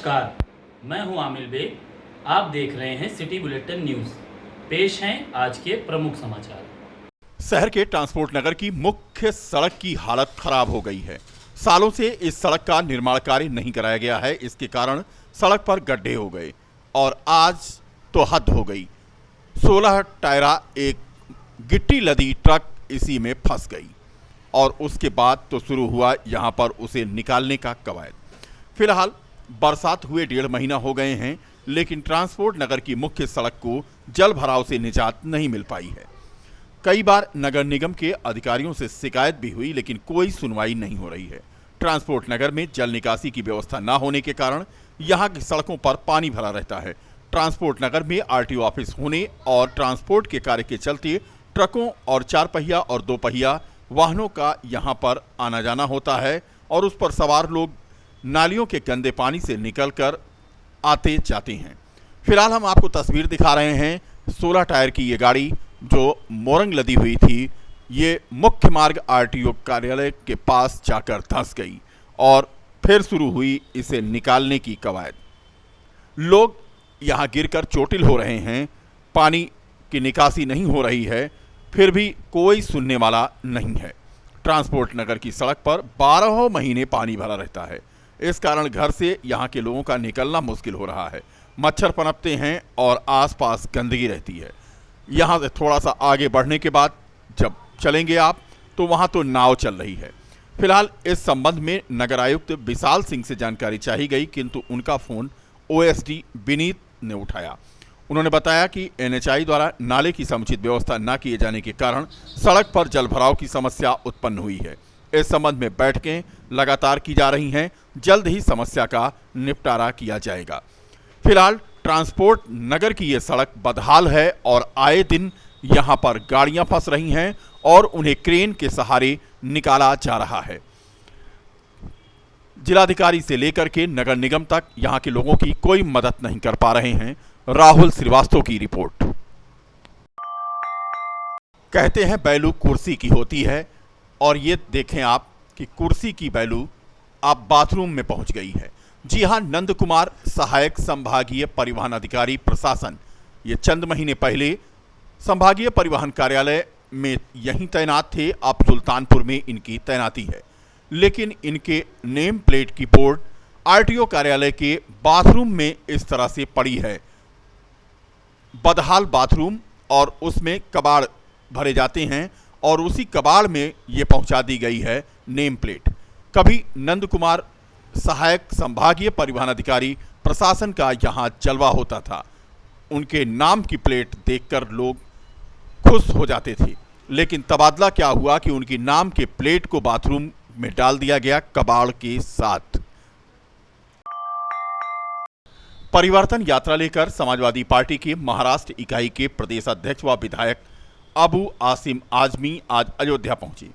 नमस्कार, मैं हूं आमिर बेग। आप देख रहे हैं सिटी बुलेटिन न्यूज़। पेश हैं आज के प्रमुख समाचार। शहर के ट्रांसपोर्ट नगर की मुख्य सड़क की हालत खराब हो गई है। सालों से इस सड़क का निर्माण कार्य नहीं कराया गया है। इसके कारण सड़क पर गड्ढे हो गए और आज तो हद हो गई। 16 टायरा एक गिट्टी लदी ट्रक इसी में फंस गई और उसके बाद तो शुरू हुआ यहां पर उसे निकालने का कवायद। फिलहाल बरसात हुए 1.5 महीना हो गए हैं, लेकिन ट्रांसपोर्ट नगर की मुख्य सड़क को जल भराव से निजात नहीं मिल पाई है। कई बार नगर निगम के अधिकारियों से शिकायत भी हुई, लेकिन कोई सुनवाई नहीं हो रही है। ट्रांसपोर्ट नगर में जल निकासी की व्यवस्था न होने के कारण यहां की सड़कों पर पानी भरा रहता है। ट्रांसपोर्ट नगर में आरटीओ ऑफिस होने और ट्रांसपोर्ट के कार्य के चलते ट्रकों और 4 पहिया और 2 पहिया वाहनों का यहां पर आना जाना होता है और उस पर सवार लोग नालियों के गंदे पानी से निकलकर आते जाते हैं। फिलहाल हम आपको तस्वीर दिखा रहे हैं। 16 टायर की ये गाड़ी जो मोरंग लदी हुई थी, ये मुख्य मार्ग आरटीओ कार्यालय के पास जाकर धंस गई और फिर शुरू हुई इसे निकालने की कवायद। लोग यहाँ गिरकर चोटिल हो रहे हैं। पानी की निकासी नहीं हो रही है, फिर भी कोई सुनने वाला नहीं है। ट्रांसपोर्ट नगर की सड़क पर 12 महीने पानी भरा रहता है। इस कारण घर से यहाँ के लोगों का निकलना मुश्किल हो रहा है। मच्छर पनपते हैं और आसपास गंदगी रहती है। यहाँ से थोड़ा सा आगे बढ़ने के बाद जब चलेंगे आप तो वहाँ तो नाव चल रही है। फिलहाल इस संबंध में नगर आयुक्त विशाल सिंह से जानकारी चाही गई, किंतु उनका फ़ोन ओएसडी विनीत ने उठाया। उन्होंने बताया कि एनएचआई द्वारा नाले की समुचित व्यवस्था न किए जाने के कारण सड़क पर जलभराव की समस्या उत्पन्न हुई है। इस संबंध में बैठकें लगातार की जा रही हैं। जल्द ही समस्या का निपटारा किया जाएगा। फिलहाल ट्रांसपोर्ट नगर की ये सड़क बदहाल है और आए दिन यहां पर गाड़ियां फंस रही हैं और उन्हें क्रेन के सहारे निकाला जा रहा है। जिलाधिकारी से लेकर के नगर निगम तक यहां के लोगों की कोई मदद नहीं कर पा रहे हैं। राहुल श्रीवास्तव की रिपोर्ट। कहते हैं बैलू कुर्सी की होती है और ये देखें आप कि कुर्सी की बैलू आप बाथरूम में पहुंच गई है। जी हां, नंद कुमार सहायक संभागीय परिवहन अधिकारी प्रशासन ये चंद महीने पहले संभागीय परिवहन कार्यालय में यहीं तैनात थे। अब सुल्तानपुर में इनकी तैनाती है, लेकिन इनके नेम प्लेट की बोर्ड आरटीओ कार्यालय के बाथरूम में इस तरह से पड़ी है। बदहाल बाथरूम और उसमें कबाड़ भरे जाते हैं और उसी कबाड़ में ये पहुंचा दी गई है नेम प्लेट। कभी नंद कुमार सहायक संभागीय परिवहन अधिकारी प्रशासन का यहां जलवा होता था। उनके नाम की प्लेट देखकर लोग खुश हो जाते थे, लेकिन तबादला क्या हुआ कि उनकी नाम के प्लेट को बाथरूम में डाल दिया गया कबाड़ के साथ। परिवर्तन यात्रा लेकर समाजवादी पार्टी के महाराष्ट्र इकाई के प्रदेश अध्यक्ष व विधायक अबू आसिम आजमी आज अयोध्या पहुंचे,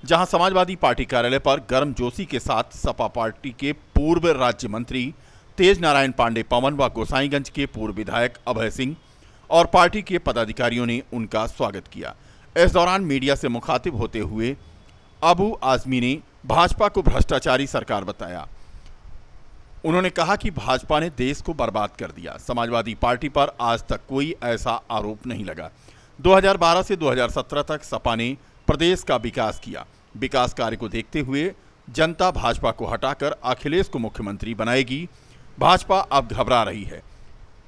जहां समाजवादी पार्टी कार्यालय पर गर्मजोशी के साथ सपा पार्टी के पूर्व राज्य मंत्री तेज नारायण पांडे पवन व गोसाईगंज के पूर्व विधायक अभय सिंह और पार्टी के पदाधिकारियों ने उनका स्वागत किया। इस दौरान मीडिया से मुखातिब होते हुए अबू आजमी ने भाजपा को भ्रष्टाचारी सरकार बताया। उन्होंने कहा कि भाजपा ने देश को बर्बाद कर दिया। समाजवादी पार्टी पर आज तक कोई ऐसा आरोप नहीं लगा। 2012 से 2017 तक सपा ने प्रदेश का विकास किया। विकास कार्य को देखते हुए जनता भाजपा को हटाकर अखिलेश को मुख्यमंत्री बनाएगी। भाजपा अब घबरा रही है।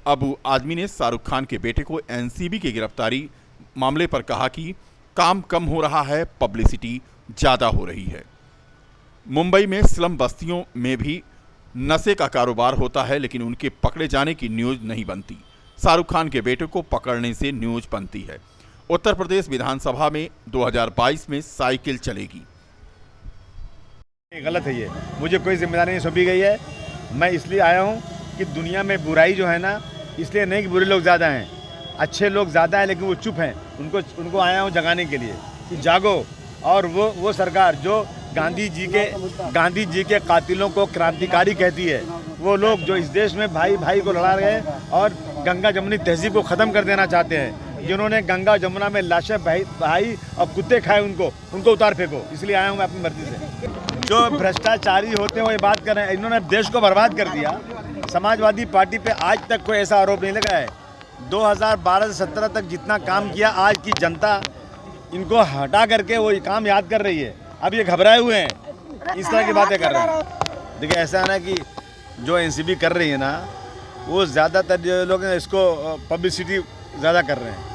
अबू आजमी ने शाहरुख खान के बेटे को एनसीबी की गिरफ्तारी मामले पर कहा कि काम कम हो रहा है, पब्लिसिटी ज़्यादा हो रही है। मुंबई में स्लम बस्तियों में भी नशे का कारोबार होता है, लेकिन उनके पकड़े जाने की न्यूज़ नहीं बनती। शाहरुख खान के बेटे को पकड़ने से न्यूज़ बनती है। उत्तर प्रदेश विधानसभा में 2022 में साइकिल चलेगी। गलत है ये, मुझे कोई जिम्मेदारी नहीं सौंपी गई है। मैं इसलिए आया हूँ कि दुनिया में बुराई जो है ना, इसलिए नहीं कि बुरे लोग ज़्यादा हैं, अच्छे लोग ज़्यादा हैं, लेकिन वो चुप हैं। उनको आया हूँ जगाने के लिए कि जागो। और वो सरकार जो गांधी जी के कातिलों को क्रांतिकारी कहती है, वो लोग जो इस देश में भाई भाई को लड़ा रहे हैं और गंगा जमुनी तहजीब को ख़त्म कर देना चाहते हैं, जिन्होंने गंगा जमुना में लाशें भाई और कुत्ते खाए, उनको उतार फेंको। इसलिए आया हूँ मैं अपनी मर्जी से। जो भ्रष्टाचारी होते हैं वो ये बात कर रहे हैं, इन्होंने देश को बर्बाद कर दिया। समाजवादी पार्टी पे आज तक कोई ऐसा आरोप नहीं लगा है। 2012 से 17 तक जितना काम किया, आज की जनता इनको हटा करके वो काम याद कर रही है। अब ये घबराए हुए हैं, इस तरह की बातें कर रहे हैं। देखिए ऐसा है ना कि जो एनसीपी कर रही है ना, वो ज़्यादातर जो लोग हैं इसको पब्लिसिटी ज़्यादा कर रहे हैं।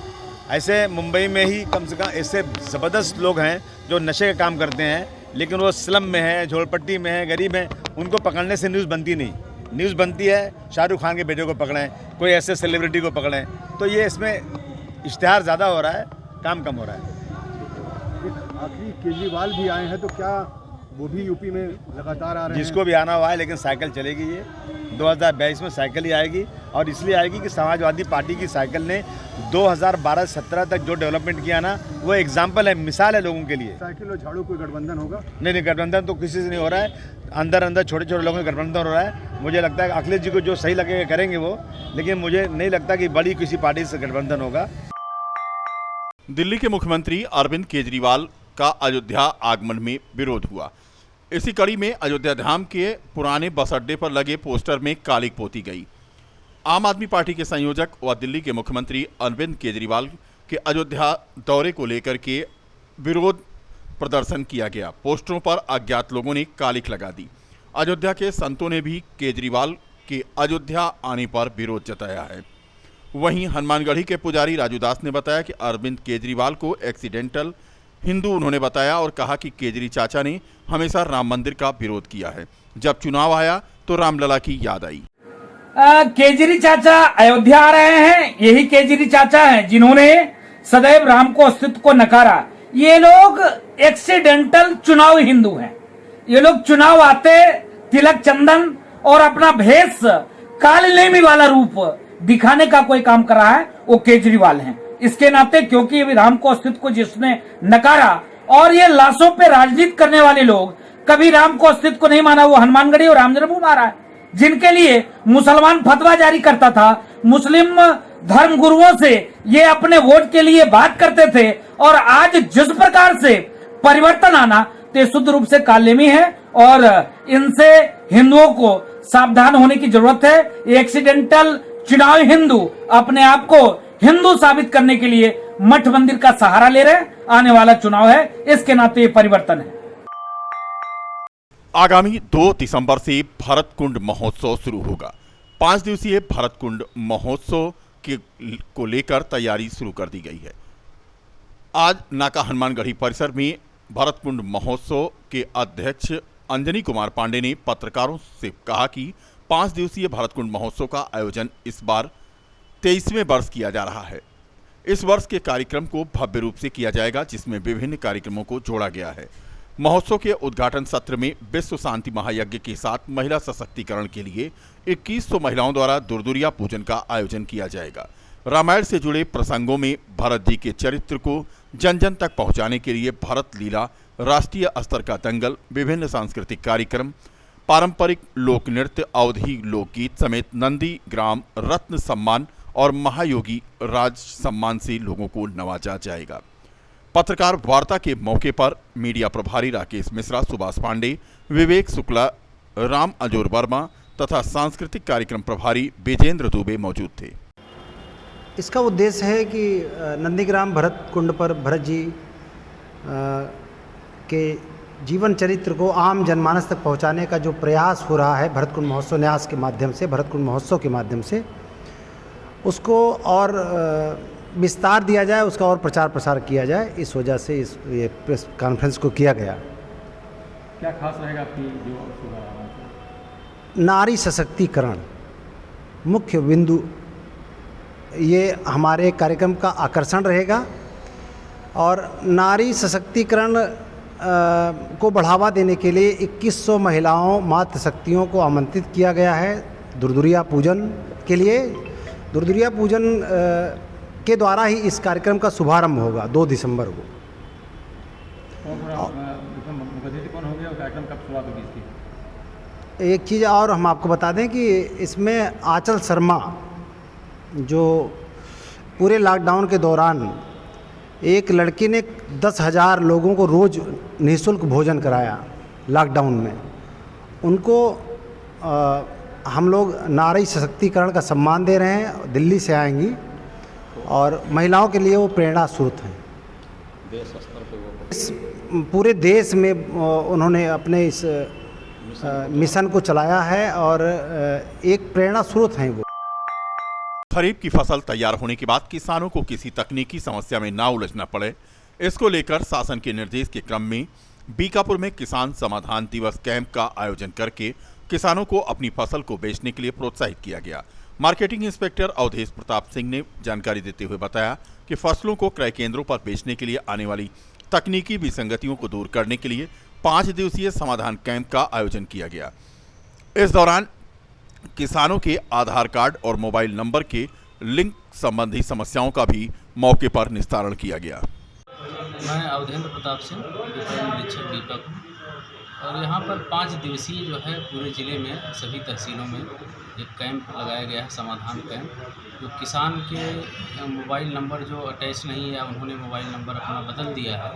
ऐसे मुंबई में ही कम से कम ऐसे ज़बरदस्त लोग हैं जो नशे का काम करते हैं, लेकिन वो स्लम में है, झोलपट्टी में है, गरीब हैं, उनको पकड़ने से न्यूज़ बनती नहीं। न्यूज़ बनती है शाहरुख खान के बेटे को पकड़ें, कोई ऐसे सेलिब्रिटी को पकड़ें, तो ये इसमें इश्तिहार ज़्यादा हो रहा है, काम कम हो रहा है। आखिरी केजरीवाल भी आए हैं, तो क्या वो भी यूपी में लगातार आ रहे हैं? जिसको भी आना हुआ है, लेकिन साइकिल चलेगी। ये 2022 में साइकिल ही आएगी, और इसलिए आएगी कि समाजवादी पार्टी की साइकिल ने 2012-17 तक जो डेवलपमेंट किया ना, वो एग्जाम्पल है, मिसाल है लोगों के लिए। साइकिल और झाड़ू कोई गठबंधन होगा? नहीं, गठबंधन तो किसी से नहीं हो रहा है। अंदर छोटे छोटे लोगों का गठबंधन हो रहा है। मुझे लगता है कि अखिलेश जी को जो सही लगेगा करेंगे वो, लेकिन मुझे नहीं लगता कि बड़ी किसी पार्टी से गठबंधन होगा। दिल्ली के मुख्यमंत्री अरविंद केजरीवाल का अयोध्या आगमन में विरोध हुआ। इसी कड़ी में अयोध्या धाम के पुराने बस अड्डे पर लगे पोस्टर में कालिक पोती गई। आम आदमी पार्टी के संयोजक व दिल्ली के मुख्यमंत्री अरविंद केजरीवाल के अयोध्या दौरे को लेकर के विरोध प्रदर्शन किया गया। पोस्टरों पर अज्ञात लोगों ने कालिक लगा दी। अयोध्या के संतों ने भी केजरीवाल के अयोध्या आने पर विरोध जताया है। वहीं हनुमानगढ़ी के पुजारी राजू दास ने बताया कि अरविंद केजरीवाल को एक्सीडेंटल हिंदू उन्होंने बताया और कहा कि केजरी चाचा ने हमेशा राम मंदिर का विरोध किया है। जब चुनाव आया तो रामलला की याद आई। केजरी चाचा अयोध्या आ रहे हैं। यही केजरी चाचा हैं जिन्होंने सदैव राम को अस्तित्व को नकारा। ये लोग एक्सीडेंटल चुनाव हिंदू हैं। ये लोग चुनाव आते तिलक चंदन और अपना भेष कालनेमी वाला रूप दिखाने का कोई काम कर रहा है, वो केजरीवाल हैं। इसके नाते क्योंकि राम को अस्तित्व को जिसने नकारा, और ये लाशों पे राजनीति करने वाले लोग कभी राम को अस्तित्व को नहीं माना, वो हनुमानगढ़ी और राम जन्मभूमि आ रहा है, जिनके लिए मुसलमान फतवा जारी करता था, मुस्लिम धर्म गुरुओं से ये अपने वोट के लिए बात करते थे, और आज जिस प्रकार से परिवर्तन आना तो शुद्ध रूप से कालनेमी है, और इनसे हिंदुओं को सावधान होने की जरूरत है। ये एक्सीडेंटल चुनाव हिंदू अपने आप को हिंदू साबित करने के लिए मठ मंदिर का सहारा ले रहे हैं। आने वाला चुनाव है, इसके नाते ये परिवर्तन है। आगामी 2 दिसंबर से भरत कुंड महोत्सव शुरू होगा। 5 दिवसीय भरत कुंड महोत्सव को लेकर तैयारी शुरू कर दी गई है। आज नाका हनुमानगढ़ी परिसर में भरत कुंड महोत्सव के अध्यक्ष अंजनी कुमार पांडे ने पत्रकारों से कहा कि 5 दिवसीय भरत कुंड महोत्सव का आयोजन इस बार 23वें वर्ष किया जा रहा है। इस वर्ष के कार्यक्रम को भव्य रूप से किया जाएगा, जिसमें विभिन्न कार्यक्रमों को जोड़ा गया है। महोत्सव के उद्घाटन सत्र में विश्व शांति महायज्ञ के साथ महिला सशक्तिकरण के लिए 2100 महिलाओं द्वारा दुर्दुरिया पूजन का आयोजन किया जाएगा। रामायण से जुड़े प्रसंगों में भरत जी के चरित्र को जन जन तक पहुंचाने के लिए भरत लीला, राष्ट्रीय स्तर का दंगल, विभिन्न सांस्कृतिक कार्यक्रम, पारंपरिक लोक नृत्य, अवधी लोकगीत समेत नंदी ग्राम रत्न सम्मान और महायोगी राज सम्मान से लोगों को नवाजा जाएगा। पत्रकार वार्ता के मौके पर मीडिया प्रभारी राकेश मिश्रा, सुभाष पांडे, विवेक शुक्ला, राम अजोर वर्मा तथा सांस्कृतिक कार्यक्रम प्रभारी विजेंद्र दुबे मौजूद थे। इसका उद्देश्य है कि नंदीग्राम भरत कुंड पर भरत जी के जीवन चरित्र को आम जनमानस तक पहुंचाने का जो प्रयास हो रहा है भरत कुंड महोत्सव न्यास के माध्यम से, भरत कुंड महोत्सव के माध्यम से, उसको और विस्तार दिया जाए, उसका और प्रचार प्रसार किया जाए। इस वजह से ये प्रेस कॉन्फ्रेंस को किया गया। क्या खास रहेगा आपकी जो नारी सशक्तिकरण मुख्य बिंदु, ये हमारे कार्यक्रम का आकर्षण रहेगा। और नारी सशक्तिकरण को बढ़ावा देने के लिए 2100 महिलाओं मातृ शक्तियों को आमंत्रित किया गया है दुर्दुरिया पूजन के लिए। दुर्दुरिया पूजन के द्वारा ही इस कार्यक्रम का शुभारंभ होगा 2 दिसंबर को। कौन हो गया और कार्यक्रम कब शुरुआत होगी इसकी? एक चीज़ और हम आपको बता दें कि इसमें आंचल शर्मा जो पूरे लॉकडाउन के दौरान एक लड़की ने 10,000 लोगों को रोज़ निःशुल्क भोजन कराया लॉकडाउन में, उनको हम लोग नारी सशक्तिकरण का सम्मान दे रहे हैं। दिल्ली से आएंगी और महिलाओं के लिए वो प्रेरणा स्रोत हैं। इस पूरे देश में उन्होंने अपने इस मिशन को चलाया है और एक प्रेरणा स्रोत हैं वो। खरीफ की फसल तैयार होने के बाद किसानों को किसी तकनीकी समस्या में ना उलझना पड़े, इसको लेकर शासन के निर्देश के क्रम में बीकापुर में किसान समाधान दिवस कैंप का आयोजन करके किसानों को अपनी फसल को बेचने के लिए प्रोत्साहित किया गया। मार्केटिंग इंस्पेक्टर अवधेश प्रताप सिंह ने जानकारी देते हुए बताया कि फसलों को क्रय केंद्रों पर बेचने के लिए आने वाली तकनीकी विसंगतियों को दूर करने के लिए 5 दिवसीय समाधान कैंप का आयोजन किया गया। इस दौरान किसानों के आधार कार्ड और मोबाइल नंबर के लिंक संबंधी समस्याओं का भी मौके पर निस्तारण किया गया। मैं अवधेंद्र प्रताप सिंह, विपणन निरीक्षक बीकापुर, और यहाँ पर 5 दिवसीय जो है पूरे ज़िले में सभी तहसीलों में एक कैंप लगाया गया है, समाधान कैंप। जो किसान के मोबाइल नंबर जो अटैच नहीं है या उन्होंने मोबाइल नंबर अपना बदल दिया है,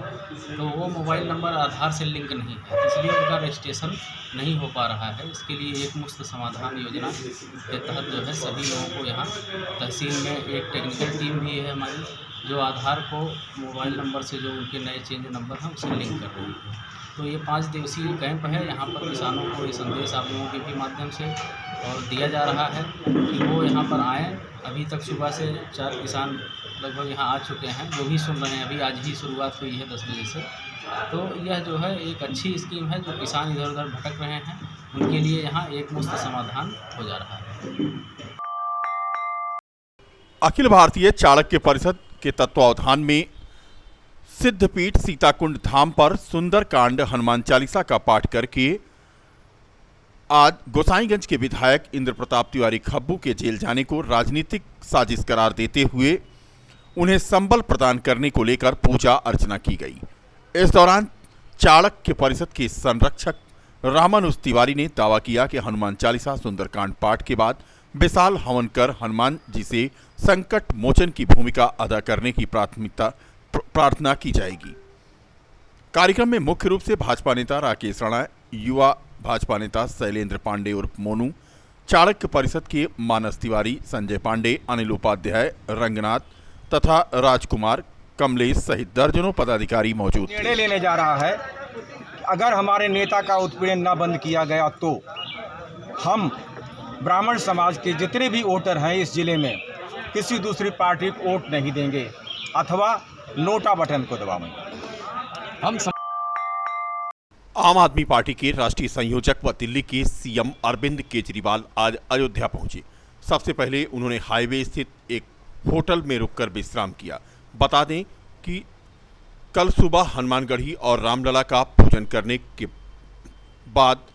तो वो मोबाइल नंबर आधार से लिंक नहीं है, इसलिए उनका रजिस्ट्रेशन नहीं हो पा रहा है। इसके लिए एक मुफ्त समाधान योजना के तहत जो है सभी लोगों को यहाँ तहसील में एक टेक्निकल टीम भी है हमारी, जो आधार को मोबाइल नंबर से जो उनके नए चेंज नंबर हैं उसे लिंक कर रही है। तो ये 5 दिवसीय कैंप है। यहाँ पर किसानों को ये संदेश आप लोगों के भी माध्यम से और दिया जा रहा है कि वो यहाँ पर आएँ। अभी तक सुबह से 4 किसान लगभग यहाँ आ चुके हैं, जो भी सुन रहे हैं। अभी आज ही शुरुआत हुई है 10 बजे से। तो यह जो है एक अच्छी स्कीम है, जो किसान इधर उधर भटक रहे हैं उनके लिए यहाँ एक मुफ्त समाधान हो जा रहा है। अखिल भारतीय चाणक्य परिषद के तत्वावधान में सिद्धपीठ सीताकुंड धाम पर सुंदरकांड हनुमान चालीसा का पाठ करके आज गोसाईगंज के विधायक इंद्र प्रताप तिवारी खब्बू के जेल जाने को राजनीतिक साजिश करार देते हुए उन्हें संबल प्रदान करने को लेकर पूजा अर्चना की गई। इस दौरान चाणक्य परिषद के संरक्षक रामानुज तिवारी ने दावा किया कि हनुमान चालीसा सुंदरकांड पाठ के बाद विशाल हवन कर हनुमान जी से संकट मोचन की भूमिका अदा करने की प्रार्थना की जाएगी। कार्यक्रम में मुख्य रूप से भाजपा नेता राकेश राणा, युवा भाजपा नेता शैलेंद्र पांडे उर्फ मोनू, चाणक्य परिषद के मानस तिवारी, संजय पांडे, अनिल उपाध्याय, रंगनाथ तथा राजकुमार, कमलेश सहित दर्जनों पदाधिकारी मौजूद थे। निर्णय लेने जा रहा है, अगर हमारे नेता का उत्पीड़न न बंद किया गया तो हम ब्राह्मण समाज के जितने भी वोटर हैं इस जिले में किसी दूसरी पार्टी को वोट नहीं देंगे अथवा नोटा बटन को दबाएंगे। आम आदमी पार्टी के राष्ट्रीय संयोजक व दिल्ली के सीएम अरविंद केजरीवाल आज अयोध्या पहुंचे। सबसे पहले उन्होंने हाईवे स्थित एक होटल में रुककर विश्राम किया। बता दें कि कल सुबह हनुमानगढ़ी और रामलला का पूजन करने के बाद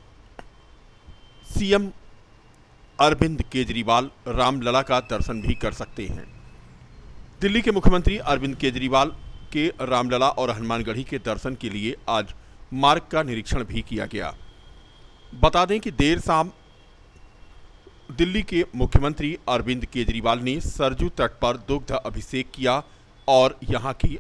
सीएम अरविंद केजरीवाल रामलला का दर्शन भी कर सकते हैं। दिल्ली के मुख्यमंत्री अरविंद केजरीवाल के रामलला और हनुमानगढ़ी के दर्शन के लिए आज मार्ग का निरीक्षण भी किया गया। बता दें कि देर शाम दिल्ली के मुख्यमंत्री अरविंद केजरीवाल ने सरजू तट पर दुग्ध अभिषेक किया और यहां की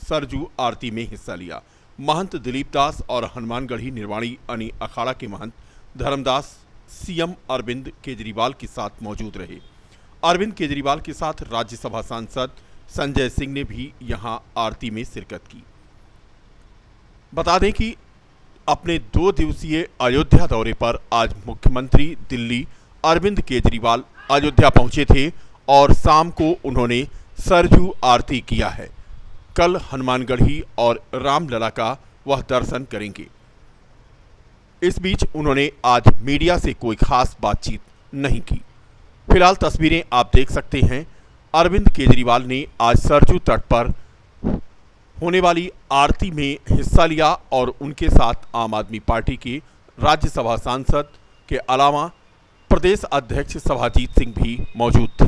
सरजू आरती में हिस्सा लिया। महंत दिलीप दास और हनुमानगढ़ी निर्वाणी अनी अखाड़ा के महंत धर्मदास सीएम अरविंद केजरीवाल के साथ मौजूद रहे। अरविंद केजरीवाल के साथ राज्यसभा सांसद संजय सिंह ने भी यहां आरती में शिरकत की। बता दें कि अपने 2 दिवसीय अयोध्या दौरे पर आज मुख्यमंत्री दिल्ली अरविंद केजरीवाल अयोध्या पहुंचे थे और शाम को उन्होंने सरजू आरती किया है। कल हनुमानगढ़ी और रामलला का वह दर्शन करेंगे। इस बीच उन्होंने आज मीडिया से कोई खास बातचीत नहीं की। फिलहाल तस्वीरें आप देख सकते हैं। अरविंद केजरीवाल ने आज सरजू तट पर होने वाली आरती में हिस्सा लिया और उनके साथ आम आदमी पार्टी के राज्यसभा सांसद के अलावा प्रदेश अध्यक्ष सभाजीत सिंह भी मौजूद थे।